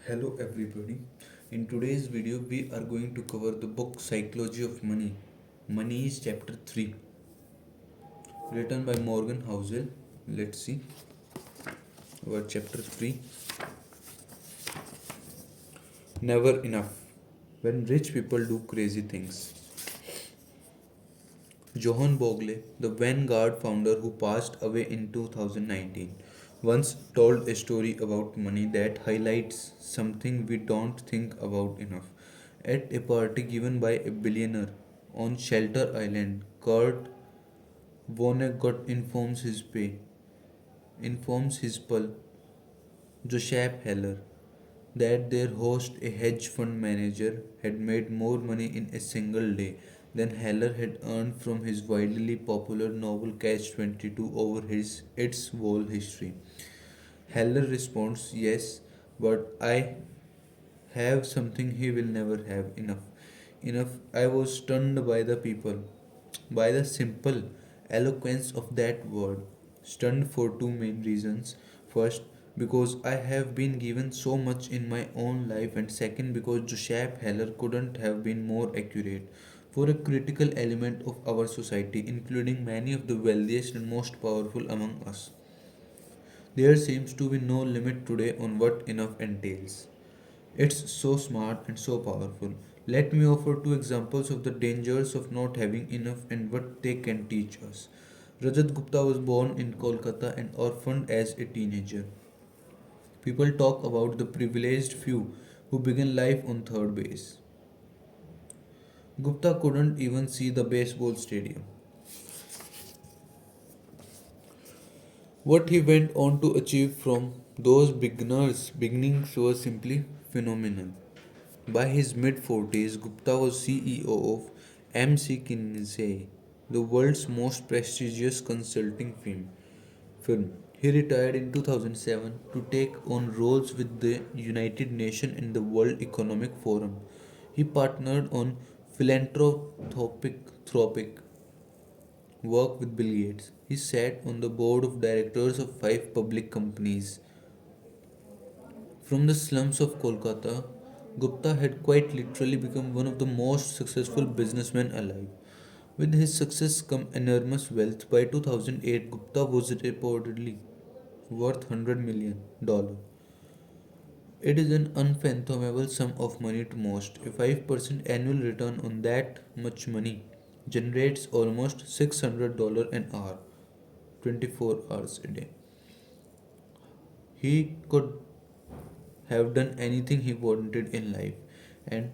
Hello everybody. In today's video we are going to cover the book Psychology of Money. Money is chapter 3 written by Morgan Housel. Let's see about chapter 3. Never enough. When rich people do crazy things. Johann Bogle, the Vanguard founder who passed away in 2019, once told a story about money that highlights something we don't think about enough. At a party given by a billionaire on Shelter Island, Kurt Vonnegut informs his pal, Joseph Heller, that their host, a hedge fund manager, had made more money in a single day than Heller had earned from his widely popular novel Catch 22 over its whole history. Heller responds, "Yes, but I have something he will never have enough. Enough." I was stunned by the people, by the simple eloquence of that word. Stunned for two main reasons. First, because I have been given so much in my own life, and second, because Joseph Heller couldn't have been more accurate for a critical element of our society, including many of the wealthiest and most powerful among us. There seems to be no limit today on what enough entails. It's so smart and so powerful. Let me offer two examples of the dangers of not having enough and what they can teach us. Rajat Gupta was born in Kolkata and orphaned as a teenager. People talk about the privileged few who begin life on third base. Gupta couldn't even see the baseball stadium. What he went on to achieve from those beginnings was simply phenomenal. By his mid 40s, Gupta was CEO of MC Kinsey, the world's most prestigious consulting firm. He retired in 2007 to take on roles with the United Nations and the World Economic Forum. He partnered on philanthropic work with Bill Gates. He sat on the board of directors of five public companies. From the slums of Kolkata, Gupta had quite literally become one of the most successful businessmen alive. With his success come enormous wealth. By 2008, Gupta was reportedly worth $100 million. It is an unfathomable sum of money to most. A 5% annual return on that much money generates almost $600 an hour, 24 hours a day. He could have done anything he wanted in life, and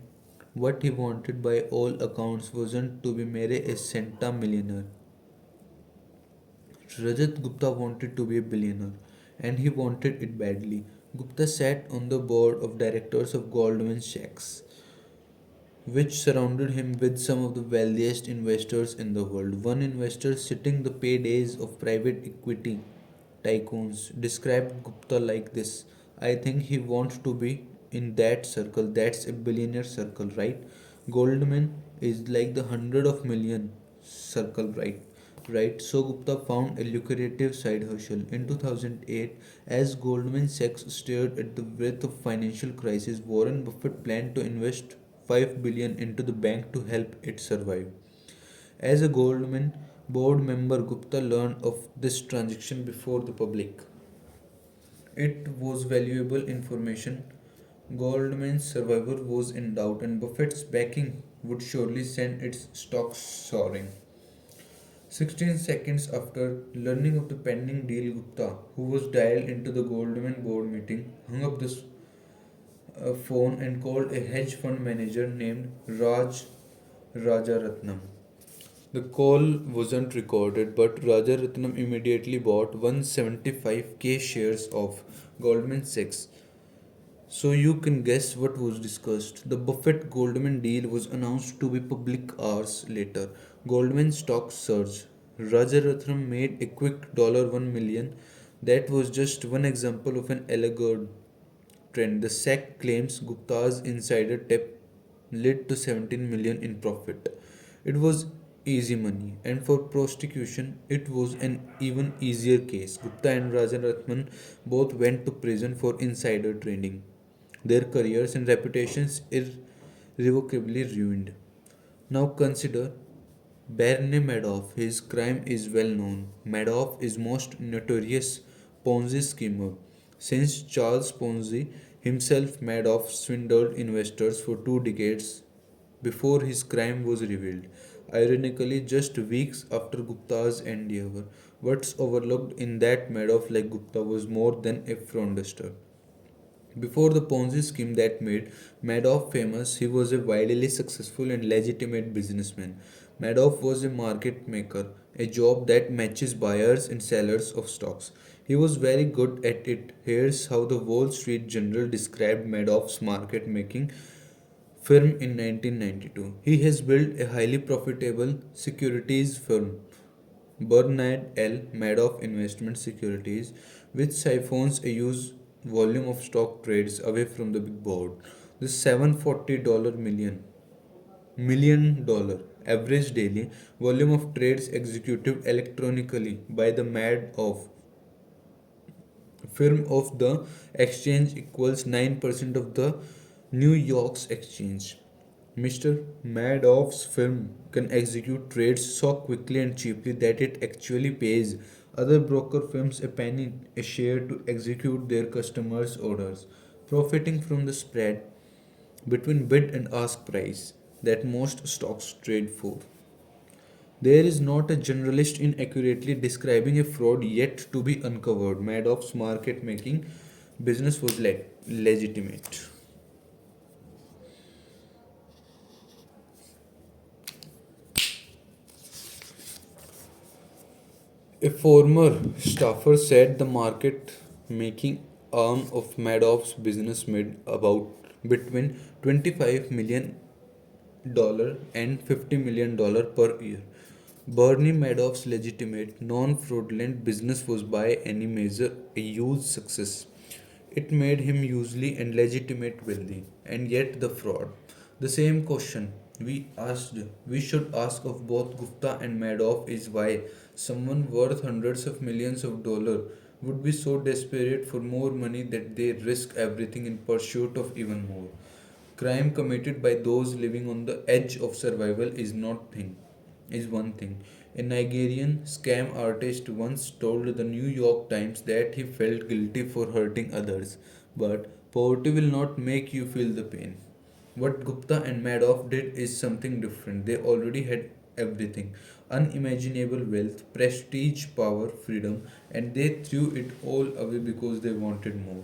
what he wanted by all accounts wasn't to be marry a centimillionaire. Rajat Gupta wanted to be a billionaire, and he wanted it badly. Gupta sat on the board of directors of Goldman Sachs, which surrounded him with some of the wealthiest investors in the world. One investor, sitting the paydays of private equity tycoons, described Gupta like this: "I think he wants to be in that circle. That's a billionaire circle, right? Goldman is like the hundred of million circle, right? Right." So Gupta found a lucrative side hustle. In 2008, as Goldman Sachs stared at the breadth of financial crisis, Warren Buffett planned to invest 5 billion into the bank to help it survive. As a Goldman board member, Gupta learned of this transaction before the public. It was valuable information. Goldman's survival was in doubt, and Buffett's backing would surely send its stocks soaring. 16 seconds after learning of the pending deal, Gupta, who was dialed into the Goldman board meeting, hung up the phone and called a hedge fund manager named Rajaratnam. The call wasn't recorded, but Rajaratnam immediately bought 175k shares of Goldman Sachs. So you can guess what was discussed. The Buffett Goldman deal was announced to be public hours later. Goldman stock surged. Rajaratnam made a quick $1 million. That was just one example of an alleged trend. The SEC claims Gupta's insider tip led to 17 million in profit. It was easy money, and for prosecution, it was an even easier case. Gupta and Rajaratnam both went to prison for insider trading. their careers and reputations irrevocably ruined. Now consider Barney Madoff. His crime is well known. Madoff is most notorious Ponzi schemer. Since Charles Ponzi himself, Madoff swindled investors for 2 decades before his crime was revealed. Ironically, just weeks after Gupta's endeavor, what's overlooked in that Madoff, like Gupta, was more than a fraudster. Before the Ponzi scheme that made Madoff famous, he was a widely successful and legitimate businessman. Madoff was a market maker, a job that matches buyers and sellers of stocks. He was very good at it. Here's how the Wall Street Journal described Madoff's market making firm in 1992. He has built a highly profitable securities firm, Bernard L. Madoff Investment Securities, which siphons a huge volume of stock trades away from the big board. The $740 million average daily volume of trades executed electronically by the Madoff firm of the exchange equals 9% of the New York's exchange. Mr. Madoff's firm can execute trades so quickly and cheaply that it actually pays other broker firms a penny a share to execute their customers' orders, profiting from the spread between bid and ask price that most stocks trade for. There is not a generalist in accurately describing a fraud yet to be uncovered. Madoff's market making business was legitimate. A former staffer said the market making arm of Madoff's business made about between $25 million and $50 million per year. Bernie Madoff's legitimate, non-fraudulent business was by any measure a huge success. It made him hugely and legitimate wealthy, and yet the fraud. The same question we should ask of both Gupta and Madoff is why someone worth hundreds of millions of dollars would be so desperate for more money that they risk everything in pursuit of even more. Crime committed by those living on the edge of survival is one thing. A Nigerian scam artist once told the New York Times that he felt guilty for hurting others, but poverty will not make you feel the pain. What Gupta and Madoff did is something different. They already had everything: unimaginable wealth, prestige, power, freedom, and they threw it all away because they wanted more.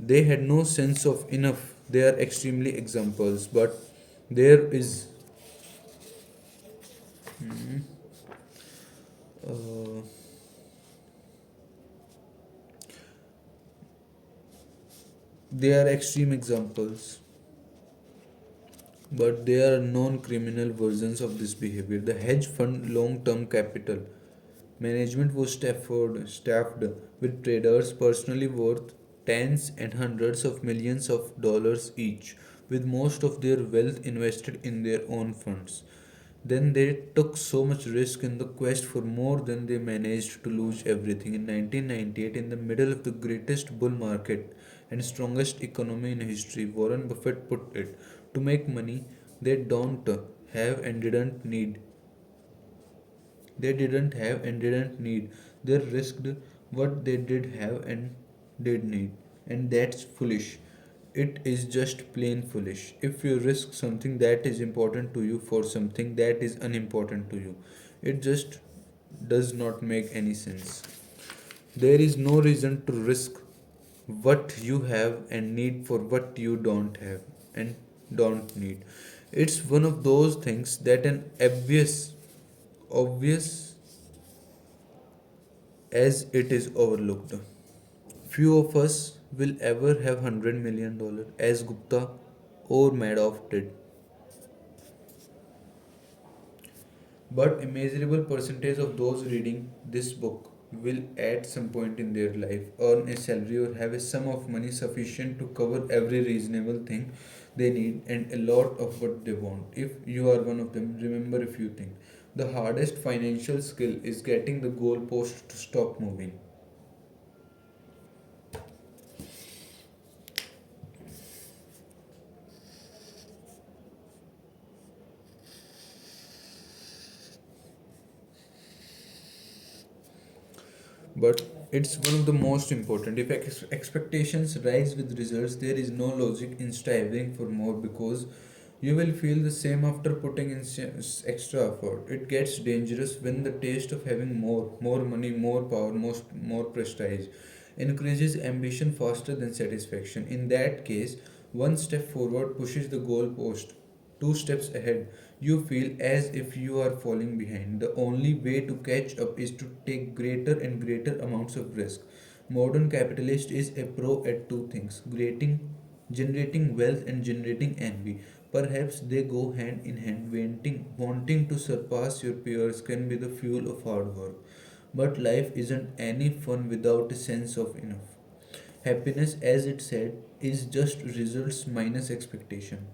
They had no sense of enough. They are extremely examples, but there is uh, they are extreme examples, but there are non-criminal versions of this behavior. The hedge fund long-term capital management was staffed with traders personally worth tens and hundreds of millions of dollars each, with most of their wealth invested in their own funds. Then they took so much risk in the quest for more than they managed to lose everything. In 1998, in the middle of the greatest bull market and strongest economy in history, Warren Buffett put it, to make money they don't have and didn't need. They didn't have and didn't need. They risked what they did have and did need. And that's foolish. It is just plain foolish. If you risk something that is important to you for something that is unimportant to you, it just does not make any sense. There is no reason to risk what you have and need for what you don't have and don't need. It's one of those things that an obvious as it is overlooked. Few of us will ever have $100 million as Gupta or Madoff did. But a measurable percentage of those reading this book will at some point in their life earn a salary or have a sum of money sufficient to cover every reasonable thing they need and a lot of what they want. If you are one of them, remember a few things. The hardest financial skill is getting the goalpost to stop moving. but it's one of the most important. If expectations rise with results, there is no logic in striving for more because you will feel the same after putting in extra effort. It gets dangerous when the taste of having more money, more power, more prestige increases ambition faster than satisfaction. In that case, one step forward pushes the goalpost two steps ahead. You feel as if you are falling behind. The only way to catch up is to take greater and greater amounts of risk. Modern capitalist is a pro at two things: generating wealth and generating envy. Perhaps they go hand in hand. Wanting to surpass your peers can be the fuel of hard work. But life isn't any fun without a sense of enough. Happiness, as it said, is just results minus expectation.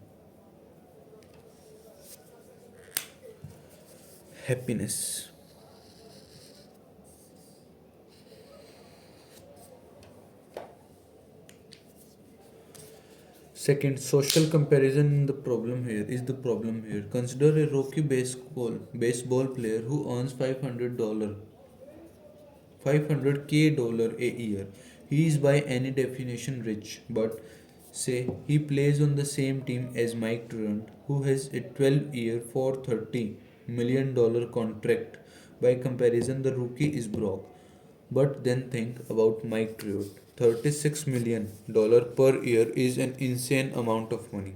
Happiness. Second, social comparison the problem here. Consider a rookie baseball player who earns $500K a year. He is by any definition rich, but say he plays on the same team as Mike Trout, who has a 12-year, $430 million contract. By comparison, the rookie is broke. But then think about Mike Trout. $36 million per year is an insane amount of money.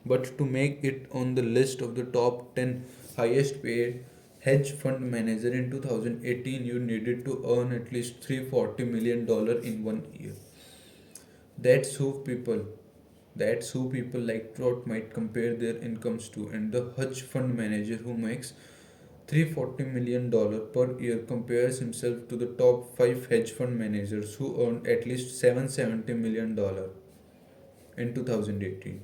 But to make it on the list of the top 10 highest paid hedge fund manager in 2018, you needed to earn at least $340 million in 1 year. That's who people that's who people like Trot might compare their incomes to, and the hedge fund manager who makes $340 million per year compares himself to the top 5 hedge fund managers who earned at least $770 million in 2018.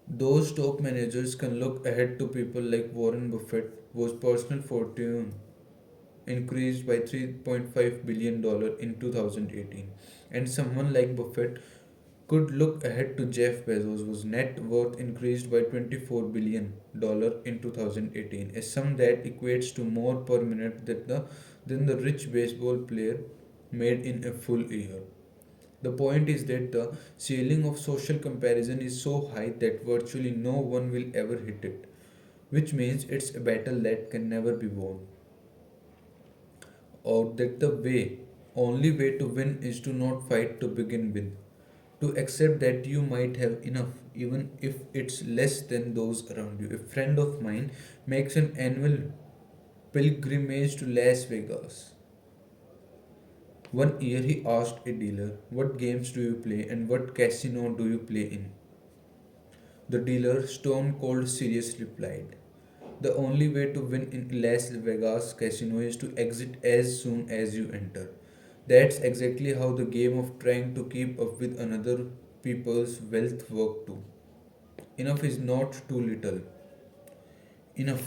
Those top managers can look ahead to people like Warren Buffett, whose personal fortune increased by $3.5 billion in 2018, and someone like Buffett could look ahead to Jeff Bezos, whose net worth increased by $24 billion in 2018, a sum that equates to more per minute than the rich baseball player made in a full year. The point is that the ceiling of social comparison is so high that virtually no one will ever hit it, which means it's a battle that can never be won, or that the only way to win is to not fight to begin with, to accept that you might have enough even if it's less than those around you. A friend of mine makes an annual pilgrimage to Las Vegas. One year he asked a dealer, "What games do you play and what casino do you play in?" The dealer, stone cold serious, replied, "The only way to win in Las Vegas casino is to exit as soon as you enter." That's exactly how the game of trying to keep up with another people's wealth work too. Enough is not too little. Enough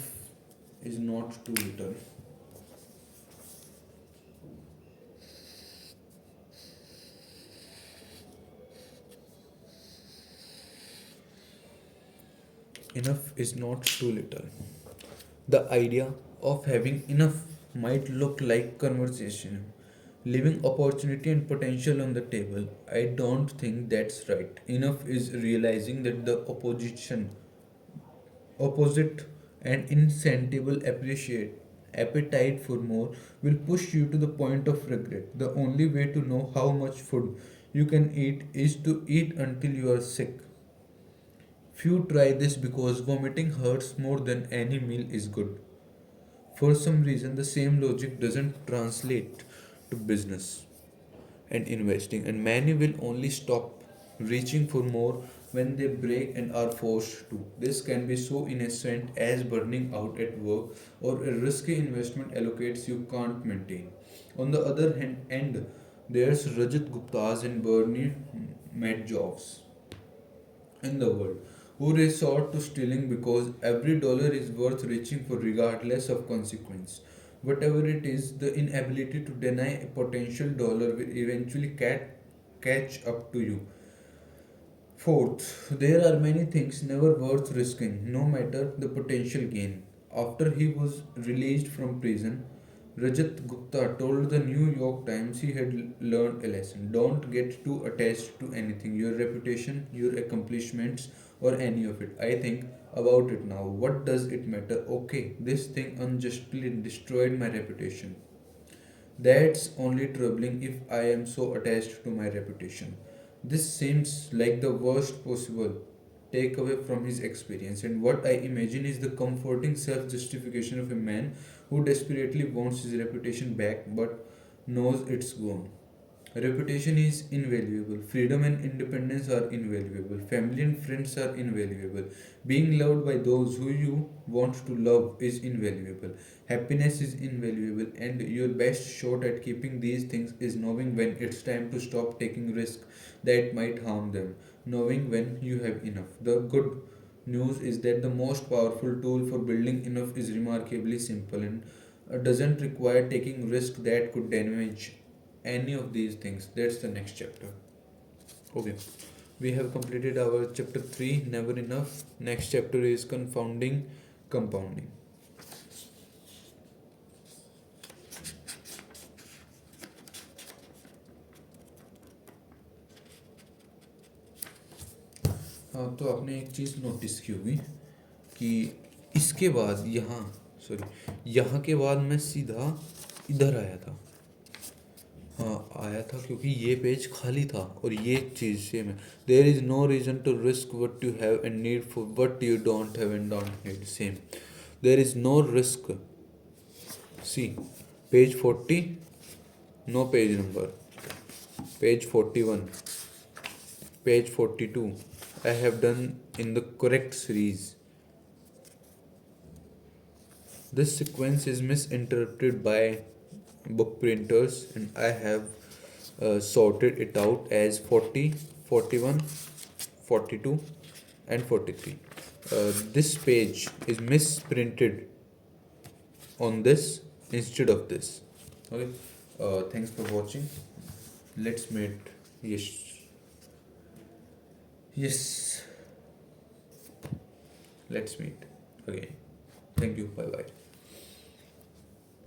is not too little. Enough is not too little. The idea of having enough might look like conversation, leaving opportunity and potential on the table. I don't think that's right. Enough is realizing that the opposite and insatiable appreciate appetite for more will push you to the point of regret. The only way to know how much food you can eat is to eat until you are sick. Few try this because vomiting hurts more than any meal is good. For some reason, the same logic doesn't translate to business and investing, and many will only stop reaching for more when they break and are forced to. This can be so innocent as burning out at work or a risky investment allocates you can't maintain. On the other hand, there's Rajat Gupta's and Bernie Madoff's in the world who resort to stealing because every dollar is worth reaching for regardless of consequence. Whatever it is, the inability to deny a potential dollar will eventually catch up to you. Fourth, there are many things never worth risking, no matter the potential gain. After he was released from prison, Rajat Gupta told the New York Times he had learned a lesson. Don't get too attached to anything, your reputation, your accomplishments, or any of it. I think about it now. What does it matter? Okay, this thing unjustly destroyed my reputation. That's only troubling if I am so attached to my reputation. This seems like the worst possible takeaway from his experience, and what I imagine is the comforting self justification of a man who desperately wants his reputation back but knows it's gone. Reputation is invaluable. Freedom and independence are invaluable. Family and friends are invaluable. Being loved by those who you want to love is invaluable. Happiness is invaluable, and your best shot at keeping these things is knowing when it's time to stop taking risks that might harm them, knowing when you have enough. The good news is that the most powerful tool for building enough is remarkably simple and doesn't require taking risks that could damage any of these things. That's the next chapter. Okay, we have completed our chapter 3, never enough. Next chapter is confounding compounding. हाँ, तो आपने एक चीज़ notice की होगी कि इसके बाद यहाँ, सॉरी, यहाँ के बाद मैं सीधा इधर आया था। हाँ, आया था क्योंकि ये पेज खाली था और ये चीज़ सेम है. There is no reason to risk what you have and need for what you don't have and don't need. Same. There is no risk. See page 40, no page number. Page 41, page 42. I have done in the correct series. This sequence is misinterpreted by book printers, and I have sorted it out as 40, 41, 42, and 43. This page is misprinted on this instead of this. Okay. Thanks for watching. Let's meet. Yes. Yes. Let's meet again. Thank you. Bye bye.